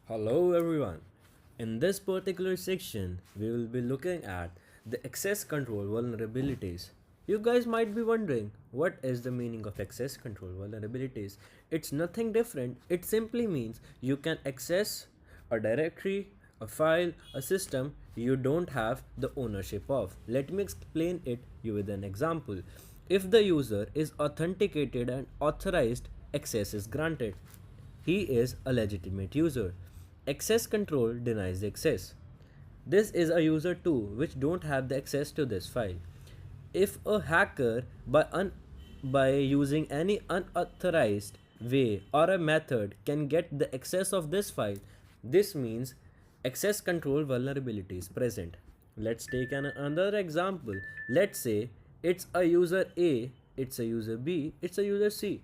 Hello everyone. In this particular section, we will be looking at the access control vulnerabilities. You guys might be wondering, what is the meaning of access control vulnerabilities? It's nothing different. It simply means you can access a directory, a file, a system you don't have the ownership of. Let me explain it you with an example. If the user is authenticated and authorized, access is granted. He is a legitimate user. Access control denies the access. This is a user too which don't have the access to this file. If a hacker by using any unauthorized way or a method can get the access of this file, this means access control vulnerability is present. Let's take another example. Let's say it's a user A, it's a user B, it's a user C.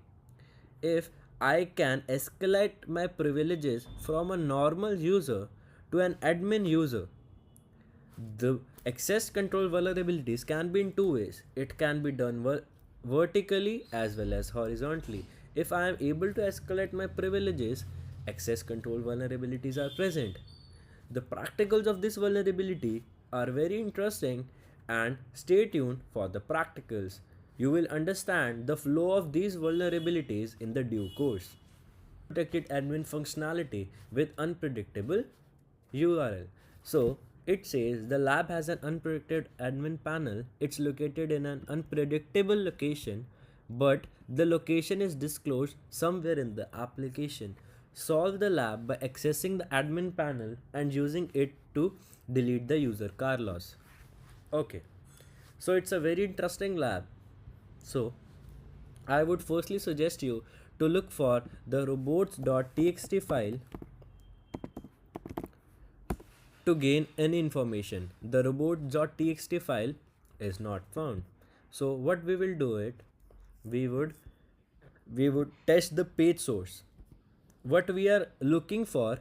If I can escalate my privileges from a normal user to an admin user, the access control vulnerabilities can be in two ways. It can be done vertically as well as horizontally. If I am able to escalate my privileges, access control vulnerabilities are present. The practicals of this vulnerability are very interesting, and stay tuned for the practicals. You will understand the flow of these vulnerabilities in the due course. Protected admin functionality with unpredictable URL. So it says the lab has an unprotected admin panel. It's located in an unpredictable location, but the location is disclosed somewhere in the application. Solve the lab by accessing the admin panel and using it to delete the user Carlos. Okay, so it's a very interesting lab. So I would firstly suggest you to look for the robots.txt file to gain any information. The robots.txt file is not found. So what we will do it, we would we would test the page source. What we are looking for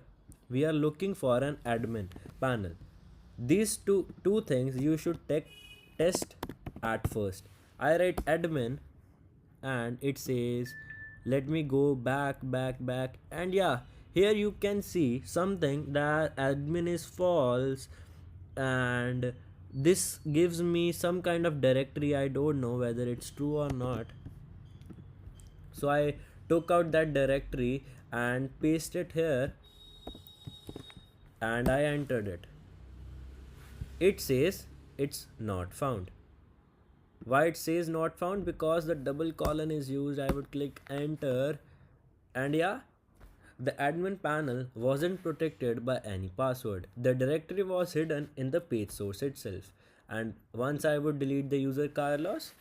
an admin panel. These two things you should test at first. I write admin and it says let me go back, and yeah, here you can see something that admin is false, and this gives me some kind of directory. I don't know whether it's true or not. So I took out that directory and pasted here, and I entered it. It says it's not found. Why it says not found? Because the double colon is used. I would click enter, and yeah, the admin panel wasn't protected by any password. The directory was hidden in the page source itself, and once I would delete the user Carlos,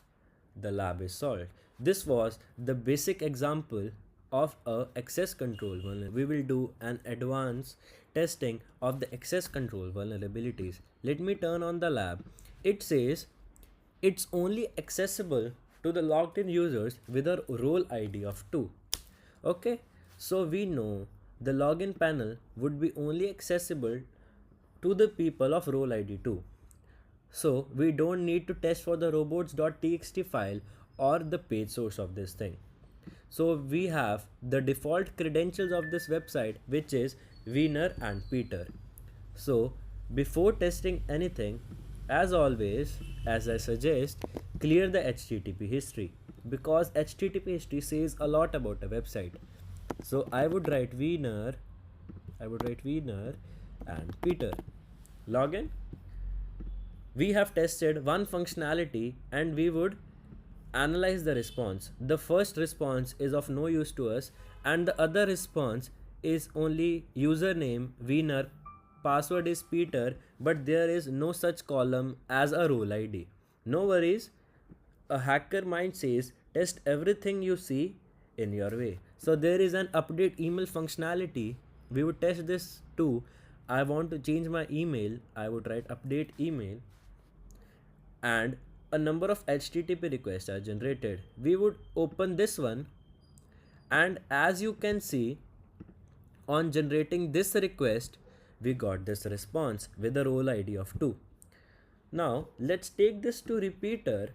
the lab is solved. This was the basic example of a access control vulnerability. We will do an advanced testing of the access control vulnerabilities. Let me turn on the lab. It says it's only accessible to the logged in users with a role ID of 2. Okay, so we know the login panel would be only accessible to the people of role ID 2. So we don't need to test for the robots.txt file or the page source of this thing. So we have the default credentials of this website, which is Wiener and Peter. So before testing anything, as always, as I suggest, clear the HTTP history, because HTTP history says a lot about a website. So I would write Wiener and Peter. Login. We have tested one functionality and we would analyze the response. The first response is of no use to us, and the other response is only username Wiener, password is Peter, but there is no such column as a role ID. No worries, a hacker mind says test everything you see in your way. So there is an update email functionality. We would test this too. I want to change my email. I would write update email, and a number of HTTP requests are generated. We would open this one, and as you can see, on generating this request, we got this response with a role ID of 2. Now let's take this to repeater.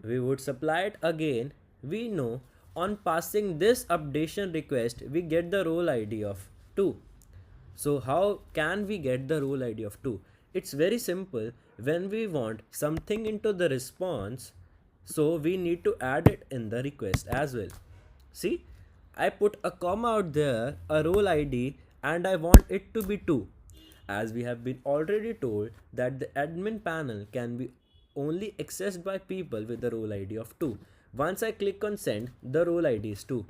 We would supply it again. We know on passing this updation request, we get the role ID of 2. So how can we get the role ID of 2? It's very simple. When we want something into the response, so we need to add it in the request as well. See, I put a comma out there, a role ID, and I want it to be 2. As we have been already told that the admin panel can be only accessed by people with the role ID of 2. Once I click on send, the role ID is 2.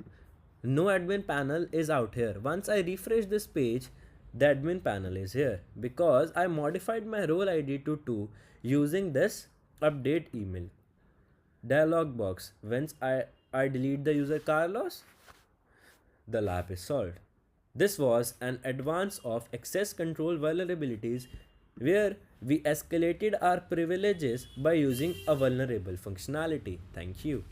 No admin panel is out here. Once I refresh this page, the admin panel is here because I modified my role ID to 2 using this update email dialog box. Once I delete the user Carlos, the lab is solved. This was an advance of access control vulnerabilities where we escalated our privileges by using a vulnerable functionality. Thank you.